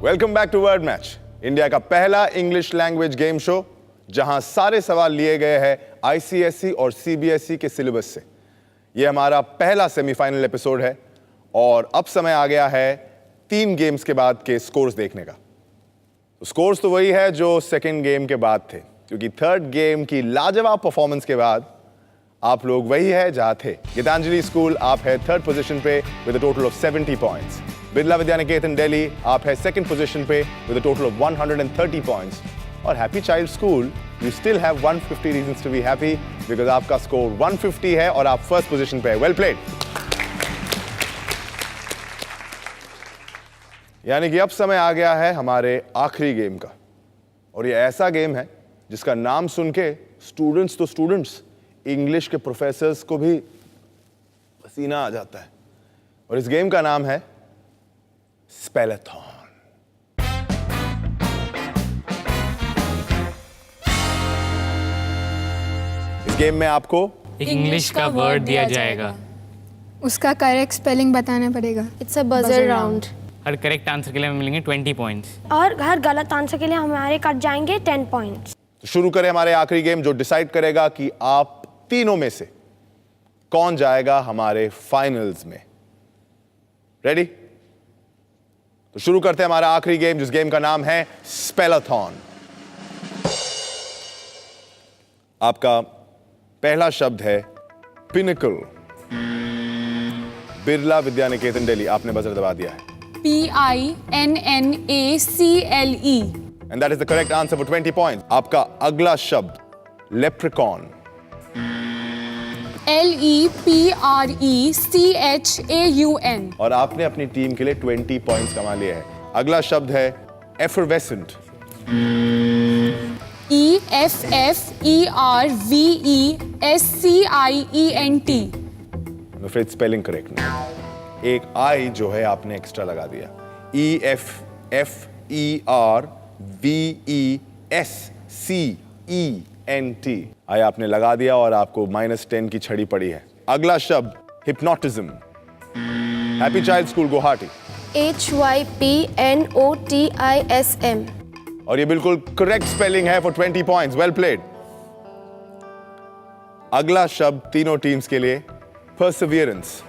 Welcome back to word match, India का पहला English language game show जहां सारे सवाल लिए गए हैं आईसीएसई और सीबीएसई के सिलेबस से। यह हमारा पहला सेमीफाइनल एपिसोड है और अब समय आ गया है 3 गेम्स के बाद के स्कोर्स देखने का। स्कोर्स तो वही है जो सेकंड गेम के बाद थे, क्योंकि थर्ड गेम की लाजवाब परफॉर्मेंस के बाद आप लोग वही है जहां थे। गीतांजलि स्कूल आप है थर्ड पोजीशन पे with a total of 70 points. Birla Vidyaniketan Delhi आप है सेकंड पोजीशन पे with a total of 130 points. और happy child school you still have 150 reasons to be happy because आपका स्कोर 150 है और आप फर्स्ट पोजीशन पे है। Well played. यानी कि अब समय आ गया है हमारे आखिरी गेम का, और ये ऐसा गेम है जिसका नाम सुन के स्टूडेंट्स तो स्टूडेंट्स, इंग्लिश के प्रोफेसर्स को भी पसीना आ जाता है। और इस गेम का नाम है स्पेलाथॉन। इस गेम में आपको इंग्लिश का वर्ड दिया जाएगा, उसका करेक्ट स्पेलिंग बताना पड़ेगा। It's a buzzer round. Her correct answer के लिए हमें मिलेंगे 20 पॉइंट्स और हर गलत आंसर के लिए हमारे कट जाएंगे 10 पॉइंट्स। तो शुरू करें हमारे आखिरी गेम जो डिसाइड करेगा कि आप तीनों में से कौन जाएगा हमारे फाइनल्स में। रेडी? तो शुरू करते हैं हमारा आखिरी गेम जिस गेम का नाम है स्पेलाथॉन। आपका पहला शब्द है पिनिकल। बिरला विद्यानिकेतन दिल्ली आपने बजर दबा दिया है। PINNACLE And that is the correct answer for 20 points. आपका अगला शब्द लेप्रिकॉन। LEPRECHAUN और आपने अपनी टीम के लिए 20 पॉइंट्स कमा लिए हैं। अगला शब्द है एफरवेसेंट। EFFERVESCIENT। फिर स्पेलिंग करेक्ट नहीं, एक आई जो है आपने एक्स्ट्रा लगा दिया। EFFERVESCENT आई आपने लगा दिया और आपको -10 की छड़ी पड़ी है। अगला शब्द hypnotism. Happy child school Guwahati. HYPNOTISM। और ये बिल्कुल करेक्ट स्पेलिंग है फॉर 20 पॉइंट्स। Well played. अगला शब्द तीनों टीम्स के लिए perseverance.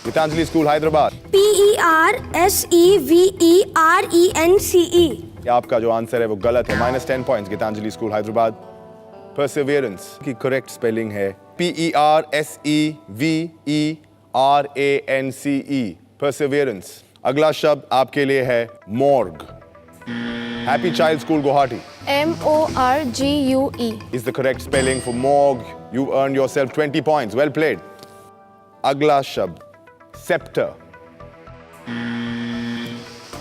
Gitanjali school Hyderabad. PERSEVERENCE। आपका जो आंसर है वो गलत है, -10 points. Gitanjali school Hyderabad. Perseverance की करेक्ट स्पेलिंग है PERSEVERANCE। परसिवियरेंस। अगला शब्द आपके लिए है morgue. Happy child school Guwahati. MORGUE is the correct spelling for morgue. You've earned yourself 20 points. Well played. अगला शब्द scepter.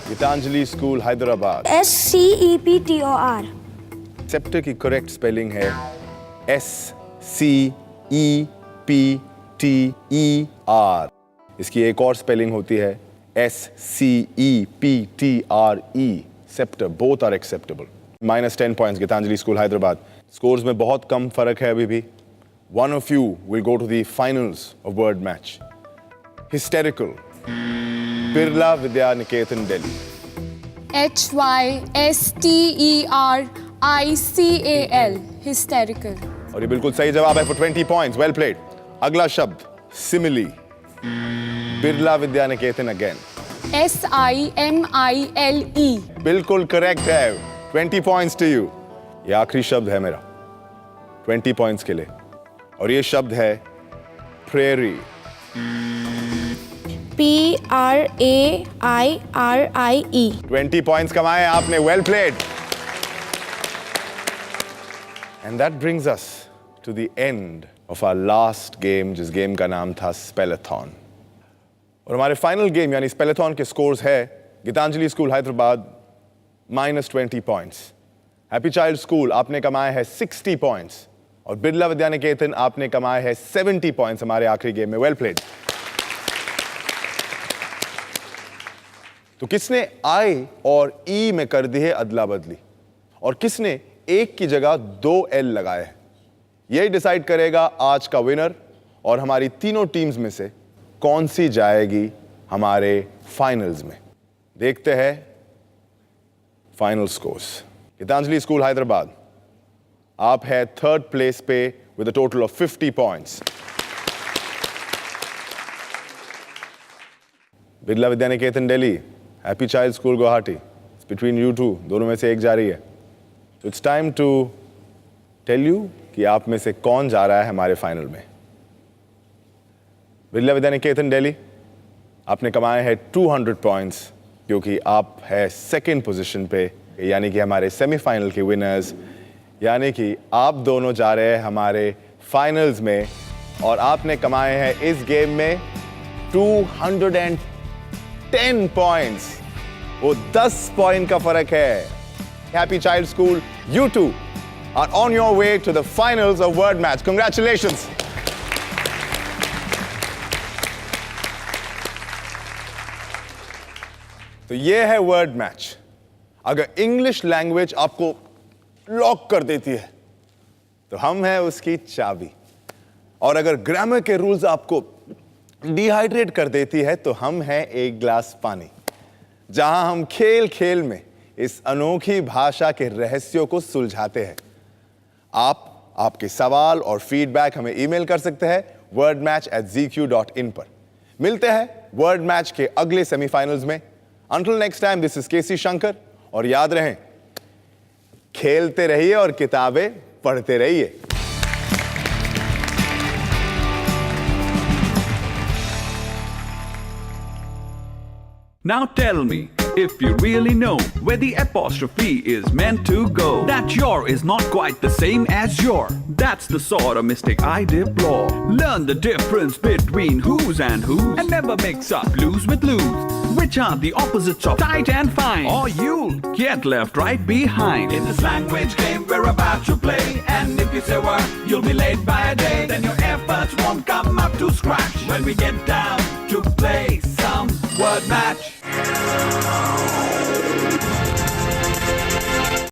Gitanjali school Hyderabad. SCEPTOR। scepter की correct spelling है SCEPTER। इसकी एक और spelling होती है SCEPTRE। scepter, both are acceptable. -10 points Gitanjali school Hyderabad. Scores में बहुत कम फर्क है अभी भी। One of you will go to the finals of word match. Hysterical. Birla Vidyaniketan Delhi. HYSTERICAL hysterical। और ये बिल्कुल सही जवाब है for 20 points. Well played. अगला शब्द simile. Birla Vidyaniketan again. SIMILE। बिल्कुल करेक्ट है, 20 पॉइंट्स टू यू। ये आखिरी शब्द है मेरा 20 पॉइंट्स के लिए, और ये शब्द है प्रेरी। PRAIRIE। 20 पॉइंट्स कमाए आपने। Well played. And that brings us to the end of our last game जिस गेम का नाम था स्पेलाथॉन। और हमारे फाइनल गेम यानी स्पेलाथॉन के स्कोर्स है Gitanjali school Hyderabad -20 points. Happy child school आपने कमाए हैं 60 पॉइंट्स और बिरला विद्यानिकेतन आपने कमाए हैं 70 पॉइंट्स हमारे आखिरी गेम में। Well played. तो किसने आई और ई में कर दी है अदला बदली और किसने एक की जगह 2 एल लगाए हैं, यही डिसाइड करेगा आज का विनर और हमारी तीनों टीम्स में से कौन सी जाएगी हमारे फाइनल्स में। देखते हैं final scores. Gitanjali school Hyderabad, आप है थर्ड प्लेस पे with a total of 50 points. Birla Vidya Niketan Delhi, happy child school Guwahati, it's between you two, दोनों में से एक जा रही है। तो it's time to tell you कि आप में से कौन जा रहा है हमारे फाइनल में। बिरला विद्या निकेतन दिल्ली, आपने कमाए हैं 200 पॉइंट्स क्योंकि आप है सेकंड पोजीशन पे, यानी कि हमारे सेमीफाइनल के विनर्स, यानी कि आप दोनों जा रहे हैं हमारे फाइनल्स में और आपने कमाए हैं इस गेम में 210 पॉइंट्स। वो 10 पॉइंट का फर्क है। Happy child school, you two are on your way to the finals of word match. Congratulations. तो ये है वर्ड मैच। अगर इंग्लिश लैंग्वेज आपको लॉक कर देती है तो हम हैं उसकी चाबी, और अगर ग्रामर के रूल्स आपको डिहाइड्रेट कर देती है तो हम हैं एक ग्लास पानी, जहां हम खेल खेल में इस अनोखी भाषा के रहस्यों को सुलझाते हैं। आप आपके सवाल और फीडबैक हमें ईमेल कर सकते हैं wordmatch@zq.in पर। मिलते हैं वर्ड मैच के अगले सेमीफाइनल्स में। Until next time, this is KC Shankar, और याद रहें, खेलते रहिए और किताबें पढ़ते रहिए। Now tell me, if you really know where the apostrophe is meant to go, that your is not quite the same as your. That's the sort of mistake I deplore. Learn the difference between whose and whose, and never mix up lose with lose, which are the opposites of tight and fine, or you'll get left right behind. In this language game we're about to play, and if you say word, you'll be late by a day, then your efforts won't come up to scratch when we get down to play some word match.